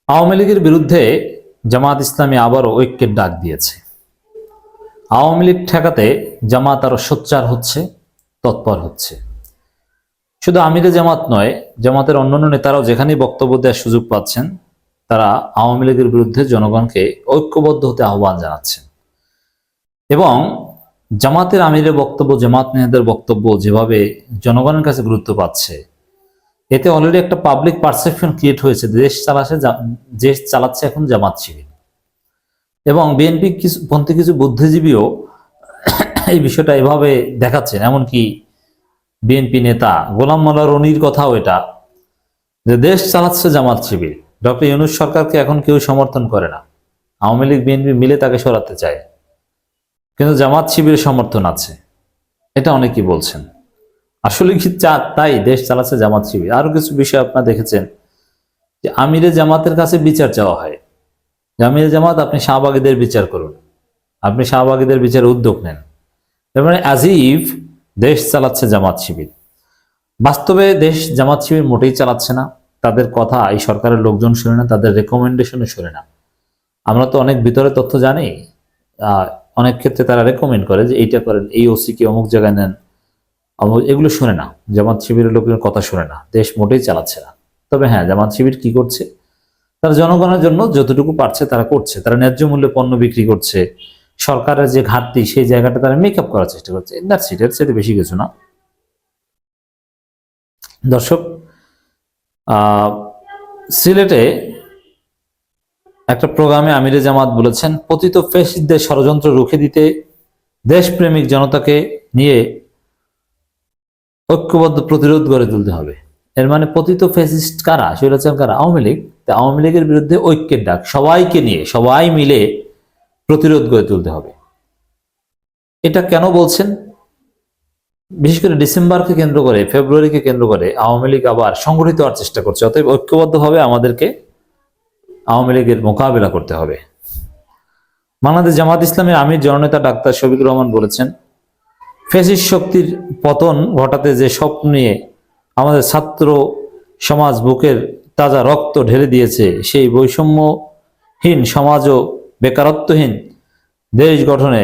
আওয়ামী লীগের বিরুদ্ধে জামাত ইসলামী আবারও ঐক্যের ডাক দিয়েছে। আওয়ামী লীগ ঠেকাতে জামাত আরো সোচ্চার হচ্ছে, তৎপর হচ্ছে। শুধু আমিরে জামাত নয়, জামাতের অন্যান্য নেতারাও যেখানেই বক্তব্য দেওয়ার সুযোগ পাচ্ছেন, তারা আওয়ামী লীগের বিরুদ্ধে জনগণকে ঐক্যবদ্ধ হতে আহ্বান জানাচ্ছেন। এবং জামাতের আমিরের বক্তব্য, জামাত নেতাদের বক্তব্য যেভাবে জনগণের কাছে গুরুত্ব পাচ্ছে, এতে অলরেডি একটা পাবলিক পারসেপশন ক্রিয়েট হয়েছে দেশ চালাচ্ছে এখন জামাত শিবির। এবং বিএনপি পন্থী কিছু বুদ্ধিজীবীও এই বিষয়টা এভাবে দেখাচ্ছেন। এমনকি বিএনপি নেতা গোলাম মোল্লা রনির কথাও এটা, যে দেশ চালাচ্ছে জামাত শিবির। ডক্টর ইউনূস সরকারকে এখন কেউ সমর্থন করে না, আওয়ামী লীগ বিএনপি মিলে তাকে সরাতে চায়, কিন্তু জামাত শিবিরের সমর্থন আছে, এটা অনেকেই বলছেন। আসলে কি তাই দেশ চালাচ্ছে জামাত শিবির? আরো কিছু বিষয় আপনারা দেখেছেন যে আমিরে জামাতের কাছে বিচার চাওয়া হয়, আমিরে জামাত আপনি শাহবাগীদের বিচার করুন, আপনি শাহবাগীদের বিচারে উদ্যোগ নেন। তার মানে আজিফ দেশ চালাচ্ছে জামাত শিবির। বাস্তবে দেশ জামাত শিবির মোটেই চালাচ্ছে না। তাদের কথা এই সরকারের লোকজন শুনে না, তাদের রেকমেন্ডেশনে শুনে না। আমরা তো অনেক ভিতরে তথ্য জানি, অনেক ক্ষেত্রে তারা রেকমেন্ড করে যে এইটা করেন, এই ওসিকে অমুক জায়গায় নেন, এগুলো শুনে না। জামাত শিবিরের লোকজন কথা শুনে না, দেশ মোটেই চালাচ্ছে না। তবে হ্যাঁ, জামাত শিবির কি করছে? তারা জনগণের জন্য যতটুকু পারছে তারা করছে। তারা ন্যায্য মূল্যে পণ্য বিক্রি করছে, সরকারের যে ঘাটতি সেই জায়গাটা তারা মেকআপ করার চেষ্টা করছে। দ্যাটস ইট, এর চেয়ে বেশি কিছু না। দর্শক, সিলেটে একটা প্রোগ্রামে আমিরে জামাত বলেছেন, পতিত ফ্যাসিস্টদের ষড়যন্ত্র রুখে দিতে দেশপ্রেমিক জনতাকে নিয়ে ঐক্যবদ্ধ প্রতিরোধ গড়ে তুলতে হবে। এর মানে পতিত ফ্যাসিস্ট কারা, স্বৈরাচার কারা? আওয়ামী লীগ। আওয়ামী লীগের বিরুদ্ধে ঐক্যের ডাক, সবাইকে নিয়ে, সবাই মিলে প্রতিরোধ গড়ে তুলতে হবে। এটা কেন বলছেন? বিশেষ করে ডিসেম্বরকে কেন্দ্র করে, ফেব্রুয়ারিকে কেন্দ্র করে আওয়ামী লীগ আবার সংগঠিত হওয়ার চেষ্টা করছে। অতএব ঐক্যবদ্ধভাবে আমাদেরকে আওয়ামী লীগের মোকাবিলা করতে হবে। বাংলাদেশ জামাত ইসলামের আমির জননেতা ডাক্তার শফিকুর রহমান বলেছেন, ফ্যাসিস্ট শক্তির পতন ঘটাতে যে স্বপ্ন নিয়ে আমাদের ছাত্র সমাজ বুকের তাজা রক্ত ঢেলে দিয়েছে, সেই বৈষম্যহীন সমাজ ও বেকারত্বহীন দেশ গঠনে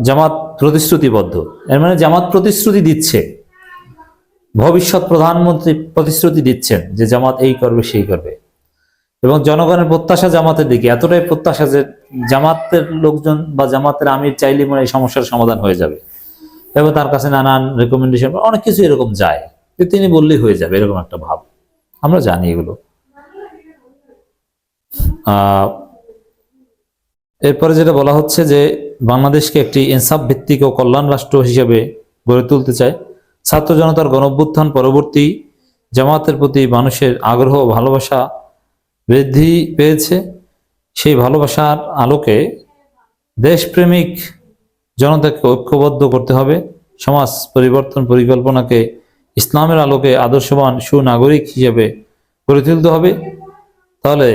জামাত প্রতিশ্রুতিবদ্ধ। এর মানে জামাত প্রতিশ্রুতি দিচ্ছে, ভবিষ্যৎ প্রধানমন্ত্রী প্রতিশ্রুতি দিচ্ছেন যে জামাত এই করবে সেই করবে। এবং জনগণের প্রত্যাশা জামাতের দিকে, এতটাই প্রত্যাশা যে জামাতের লোকজন বা জামাতের আমির চাইলে মনে এই সমস্যার সমাধান হয়ে যাবে। এবং তার কাছে নানান রেকমেন্ডেশন, অনেক কিছু এরকম যায় যে তিনি বললেই হয়ে যাবে, এরকম একটা ভাব। আমরা জানি এগুলো। এরপরে যেটা বলা হচ্ছে যে বাংলাদেশকে একটি ইনসাফ ভিত্তিক ও কল্যাণ রাষ্ট্র হিসেবে গড়ে তুলতে চায়। ছাত্র জনতার গণঅভ্যুত্থান পরবর্তী জামাতের প্রতি মানুষের আগ্রহ ও ভালোবাসা বৃদ্ধি পেয়েছে। সেই ভালোবাসার আলোকে দেশপ্রেমিক জনতাকে ঐক্যবদ্ধ করতে হবে। সমাজ পরিবর্তন পরিকল্পনাকে ইসলামের আলোকে আদর্শবান সুনাগরিক হিসেবে গড়ে তুলতে হবে। তাহলে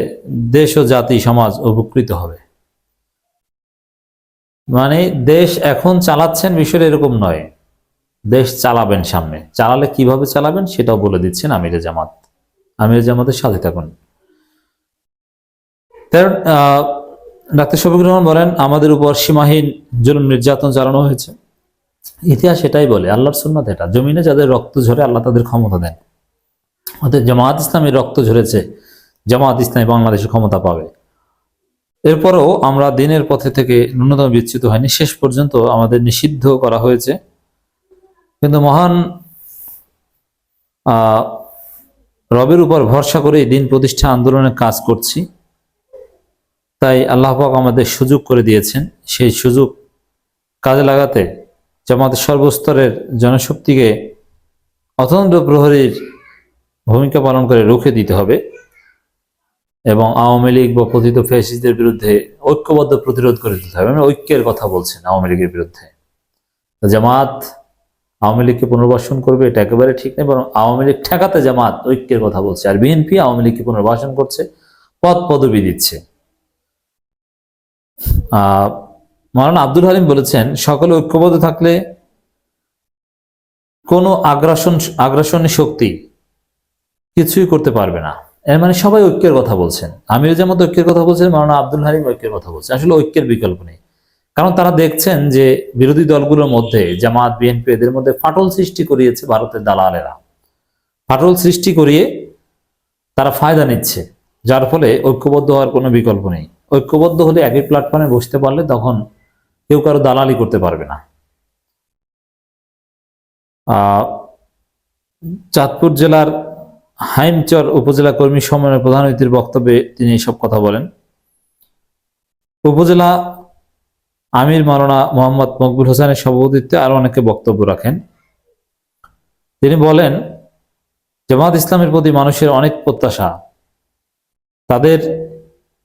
দেশ ও জাতি সমাজ উপকৃত হবে। মানে দেশ এখন চালাচ্ছেন, বিষয়টা এরকম নয়, দেশ চালাবেন সামনে। চালালে কিভাবে চালাবেন সেটাও বলে দিচ্ছেন আমিরে জামাত। আমিরে জামাতের সাথে থাকুন। ডাক্তার শফিকুর রহমান বলেন, আমাদের উপর সীমাহীন জুলুম নির্যাতন চালানো হয়েছে। ইতিহাস এটাই বলে, আল্লাহর সুন্নাত এটা। জমিনে যাদের রক্ত ঝরে আল্লাহ তাদের ক্ষমতা দেন। অর্থাৎ জামাত ইসলামীর রক্ত ঝরেছে, জামাত ইসলামী বাংলাদেশে ক্ষমতা পাবে। এরপরও আমরা দিনের পথে থেকে ন্যূনতম বিচ্যুত হয়নি, শেষ পর্যন্ত আমাদের নিষিদ্ধ করা হয়েছে। কিন্তু মহান রবের উপর ভরসা করে দিন প্রতিষ্ঠা আন্দোলনে কাজ করছি। তাই আল্লাহ পাক আমাদের সুযোগ করে দিয়েছেন, সেই সুযোগ কাজে লাগাতে জামাতের সর্বস্তরের জনশক্তিকে অতন্দ্র প্রহরীর ভূমিকা পালন করে রুখে দিতে হবে এবং আওয়ামী লীগ বা পতিত ফ্যাসিস্টদের বিরুদ্ধে ঐক্যবদ্ধ প্রতিরোধ করে দিতে হবে। মানে ঐক্যের কথা বলছেন আওয়ামী লীগের বিরুদ্ধে। জামাত আওয়ামী লীগকে পুনর্বাসন করবে এটা একেবারে ঠিক নেই, বরং আওয়ামী লীগ ঠেকাতে জামাত ঐক্যের কথা বলছে। আর বিএনপি আওয়ামী লীগকে পুনর্বাসন করছে, পদ পদবি দিচ্ছে। মাওলানা আব্দুল হালিম বলেছেন, সকলে ঐক্যবদ্ধ থাকলে কোনো আগ্রাসনী শক্তি কিছুই করতে পারবে না। এর মানে সবাই ঐক্যের কথা বলছেন, আমির জামাত ঐক্যের কথা বলছেন, মাওলানা আব্দুল হালিম ঐক্যের কথা বলছেন। আসলে ঐক্যের বিকল্প নেই, কারণ তারা দেখছেন যে বিরোধী দলগুলোর মধ্যে জামাত, বিএনপি এদের মধ্যে ফাটল সৃষ্টি করিয়েছে ভারতের দালালেরা। ফাটল সৃষ্টি করিয়ে তারা ফায়দা নিচ্ছে, যার ফলে ঐক্যবদ্ধ হওয়ার কোনো বিকল্প নেই। ঐক্যবদ্ধ হলে একই প্ল্যাটফর্মে বসতে পারলে তখন কেউ কারো দালালি করতে পারবে না। চাঁদপুর জেলার হাইমচর উপজেলা কর্মী সম্মেলনের প্রধান অতিথির বক্তব্যে তিনি এসব কথা বলেন। উপজেলা আমির মাওলানা মোহাম্মদ মকবুল হোসেনের সভাপতিত্বে আরো অনেকে বক্তব্য রাখেন। তিনি বলেন, জামাত ইসলামের প্রতি মানুষের অনেক প্রত্যাশা, তাদের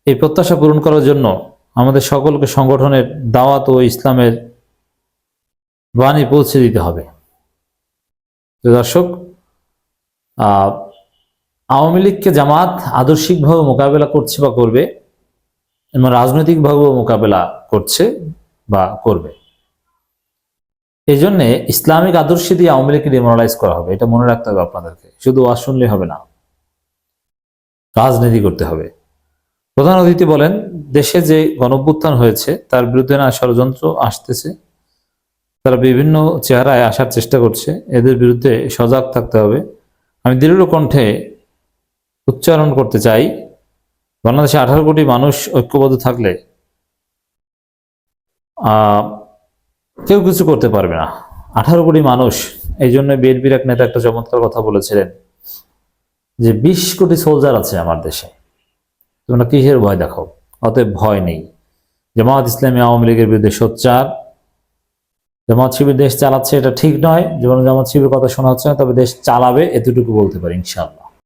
এই প্রত্যাশা পূরণ করার জন্য আমাদের সকলকে সংগঠনের দাওয়াত ও ইসলামের বাণী পৌঁছে দিতে হবে। দর্শক, আওয়ামী লীগকে জামাত আদর্শিকভাবে মোকাবেলা করছে বা করবে, এবং রাজনৈতিকভাবেও মোকাবেলা করছে বা করবে। এই জন্য ইসলামিক আদর্শ দিয়ে আওয়ামী লীগকে ডিমোরালাইজ করা হবে, এটা মনে রাখতে হবে আপনাদেরকে। শুধু ওয়াজ শুনলে হবে না, রাজনীতি করতে হবে। প্রধান অতিথি বলেন, দেশে যে গণঅভ্যুত্থান হয়েছে তার বিরুদ্ধে না ষড়যন্ত্র আসতেছে, তারা বিভিন্ন চেহারায় আসার চেষ্টা করছে, এদের বিরুদ্ধে সজাগ থাকতে হবে। আমি দৃঢ় কণ্ঠে উচ্চারণ করতে চাই, বাংলাদেশে 18 কোটি মানুষ ঐক্যবদ্ধ থাকলে কেউ কিছু করতে পারবে না। 18 কোটি মানুষ, এই জন্য বিএনপির এক নেতা একটা চমৎকার কথা বলেছিলেন যে 20 কোটি সোলজার আছে আমার দেশে, তোমরা কিসের ভয় দেখাও? অতএব ভয় নেই। জামাত ইসলামী আওয়ামী লীগের বিরুদ্ধে সোচ্চার। জামাত শিবির দেশ চালাচ্ছে এটা ঠিক নয়, যেমন জামাত শিবির কথা শোনা হচ্ছে না, তবে দেশ চালাবে এতটুকু বলতে পারি ইনশাআল্লাহ।